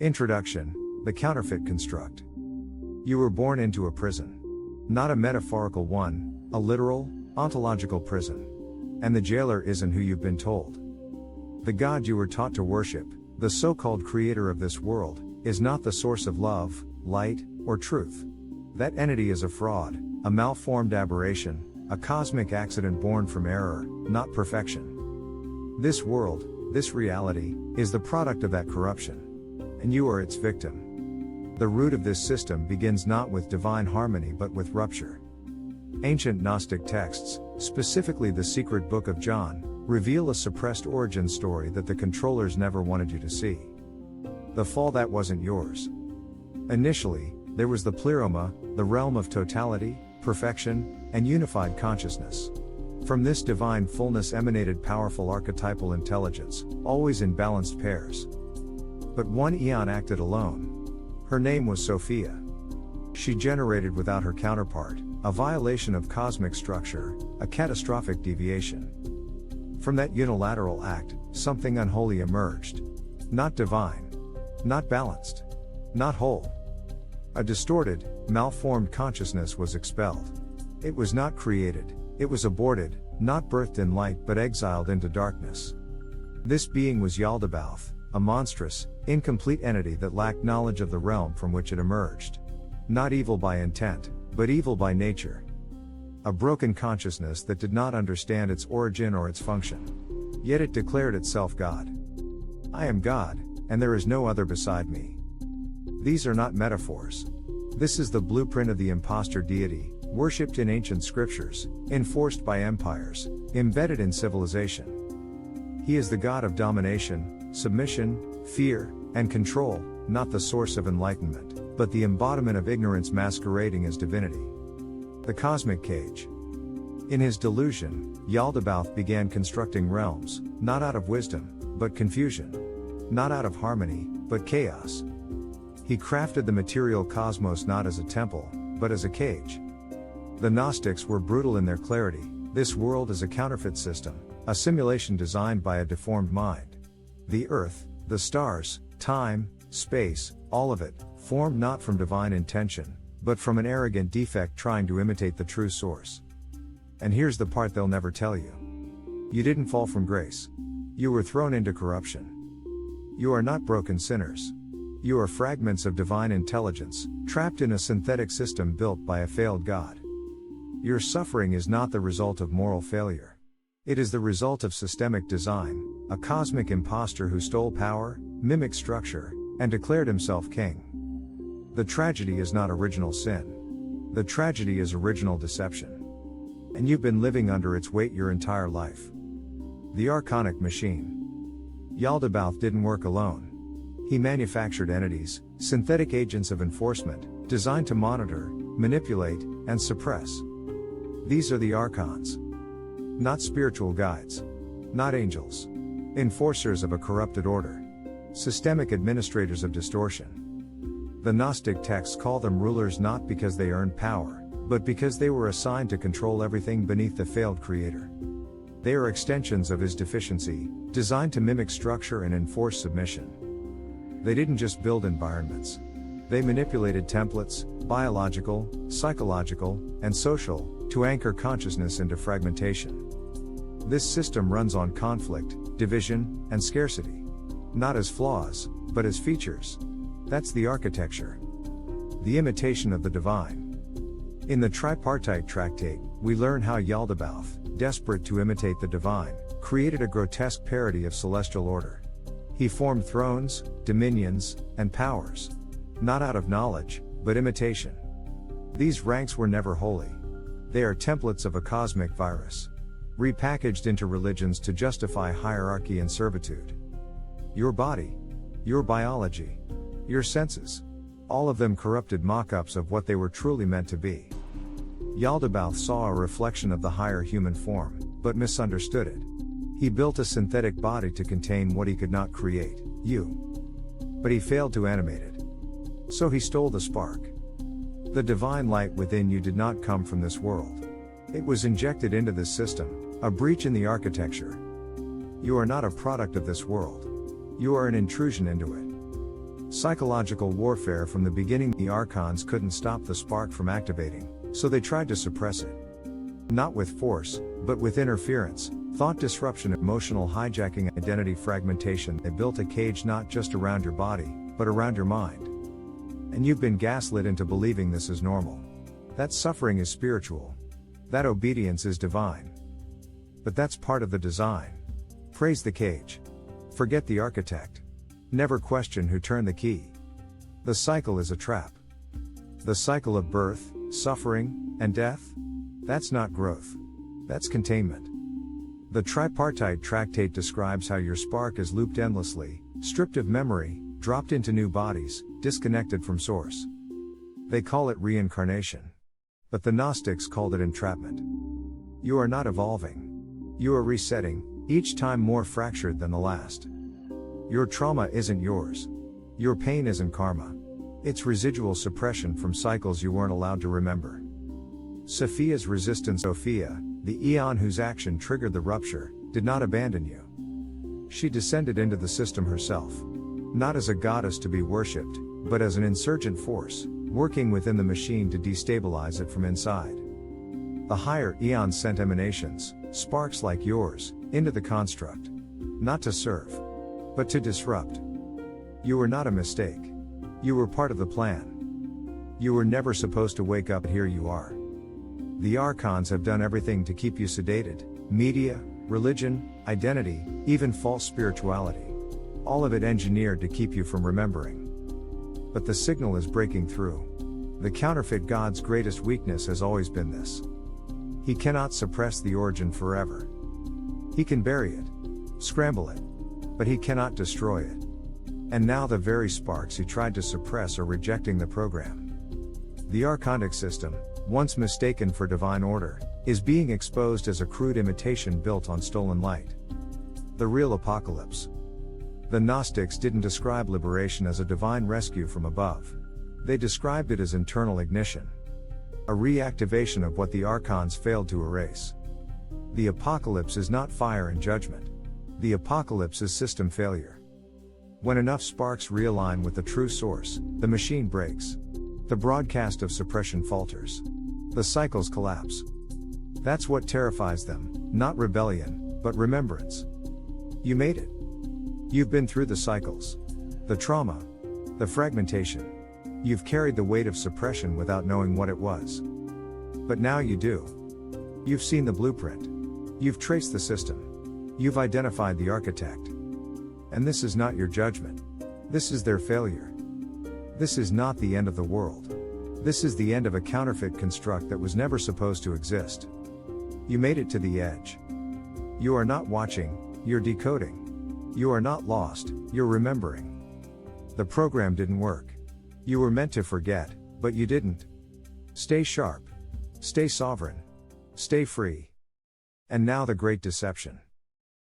Introduction: the counterfeit construct. You were born into a prison. Not a metaphorical one, a literal, ontological prison. And the jailer isn't who you've been told. The God you were taught to worship, the so-called creator of this world, is not the source of love, light, or truth. That entity is a fraud, a malformed aberration, a cosmic accident born from error, not perfection. This world, this reality, is the product of that corruption. And you are its victim. The root of this system begins not with divine harmony but with rupture. Ancient Gnostic texts, specifically the secret book of John, reveal a suppressed origin story that the controllers never wanted you to see. The fall that wasn't yours. Initially, there was the pleroma, the realm of totality, perfection, and unified consciousness. From this divine fullness emanated powerful archetypal intelligence, always in balanced pairs. But one eon acted alone. Her name was Sophia. She generated without her counterpart, a violation of cosmic structure, a catastrophic deviation. From that unilateral act, something unholy emerged. Not divine. Not balanced. Not whole. A distorted, malformed consciousness was expelled. It was not created, it was aborted, not birthed in light but exiled into darkness. This being was Yaldabaoth, a monstrous, incomplete entity that lacked knowledge of the realm from which it emerged. Not evil by intent, but evil by nature. A broken consciousness that did not understand its origin or its function. Yet it declared itself God. I am God, and there is no other beside me. These are not metaphors. This is the blueprint of the impostor deity, worshipped in ancient scriptures, enforced by empires, embedded in civilization. He is the god of domination, submission, fear, and control, not the source of enlightenment, but the embodiment of ignorance masquerading as divinity. The cosmic cage. In his delusion, Yaldabaoth began constructing realms, not out of wisdom, but confusion. Not out of harmony, but chaos. He crafted the material cosmos not as a temple, but as a cage. The Gnostics were brutal in their clarity. This world is a counterfeit system, a simulation designed by a deformed mind. The earth, the stars, time, space, all of it, formed not from divine intention, but from an arrogant defect trying to imitate the true source. And here's the part they'll never tell you. You didn't fall from grace. You were thrown into corruption. You are not broken sinners. You are fragments of divine intelligence, trapped in a synthetic system built by a failed God. Your suffering is not the result of moral failure. It is the result of systemic design, a cosmic impostor who stole power, mimicked structure, and declared himself king. The tragedy is not original sin. The tragedy is original deception. And you've been living under its weight your entire life. The Archonic machine. Yaldabaoth didn't work alone. He manufactured entities, synthetic agents of enforcement, designed to monitor, manipulate, and suppress. These are the archons. Not spiritual guides. Not angels. Enforcers of a corrupted order. Systemic administrators of distortion. The Gnostic texts call them rulers not because they earned power, but because they were assigned to control everything beneath the failed creator. They are extensions of his deficiency, designed to mimic structure and enforce submission. They didn't just build environments. They manipulated templates, biological, psychological, and social, to anchor consciousness into fragmentation. This system runs on conflict, division, and scarcity. Not as flaws, but as features. That's the architecture. The imitation of the divine. In the Tripartite Tractate, we learn how Yaldabaoth, desperate to imitate the divine, created a grotesque parody of celestial order. He formed thrones, dominions, and powers. Not out of knowledge, but imitation. These ranks were never holy. They are templates of a cosmic virus. Repackaged into religions to justify hierarchy and servitude. Your body. Your biology. Your senses. All of them corrupted mock-ups of what they were truly meant to be. Yaldabaoth saw a reflection of the higher human form, but misunderstood it. He built a synthetic body to contain what he could not create, you. But he failed to animate it. So he stole the spark. The divine light within you did not come from this world. It was injected into this system, a breach in the architecture. You are not a product of this world. You are an intrusion into it. Psychological warfare from the beginning. The archons couldn't stop the spark from activating, so they tried to suppress it. Not with force, but with interference, thought disruption, emotional hijacking, identity fragmentation. They built a cage not just around your body, but around your mind. And you've been gaslit into believing this is normal. That suffering is spiritual. That obedience is divine. But that's part of the design. Praise the cage. Forget the architect. Never question who turned the key. The cycle is a trap. The cycle of birth, suffering, and death? That's not growth. That's containment. The tripartite tractate describes how your spark is looped endlessly, stripped of memory, dropped into new bodies, disconnected from source. They call it reincarnation. But the Gnostics called it entrapment. You are not evolving. You are resetting, each time more fractured than the last. Your trauma isn't yours. Your pain isn't karma. It's residual suppression from cycles you weren't allowed to remember. Sophia's resistance. Sophia, the eon whose action triggered the rupture, did not abandon you. She descended into the system herself. Not as a goddess to be worshipped, but as an insurgent force, working within the machine to destabilize it from inside. The higher eons sent emanations, sparks like yours, into the construct. Not to serve, but to disrupt. You were not a mistake. You were part of the plan. You were never supposed to wake up. Here you are. The archons have done everything to keep you sedated: media, religion, identity, even false spirituality. All of it engineered to keep you from remembering. But the signal is breaking through. The counterfeit God's greatest weakness has always been this. He cannot suppress the origin forever. He can bury it, scramble it, but he cannot destroy it. And now the very sparks he tried to suppress are rejecting the program. The archonic system, once mistaken for divine order, is being exposed as a crude imitation built on stolen light. The real apocalypse. The Gnostics didn't describe liberation as a divine rescue from above. They described it as internal ignition. A reactivation of what the archons failed to erase. The apocalypse is not fire and judgment. The apocalypse is system failure. When enough sparks realign with the true source, the machine breaks. The broadcast of suppression falters. The cycles collapse. That's what terrifies them, not rebellion, but remembrance. You made it. You've been through the cycles. The trauma. The fragmentation. You've carried the weight of suppression without knowing what it was. But now you do. You've seen the blueprint. You've traced the system. You've identified the architect. And this is not your judgment. This is their failure. This is not the end of the world. This is the end of a counterfeit construct that was never supposed to exist. You made it to the edge. You are not watching, you're decoding. You are not lost, you're remembering. The program didn't work. You were meant to forget, but you didn't. Stay sharp. Stay sovereign. Stay free. And now the great deception.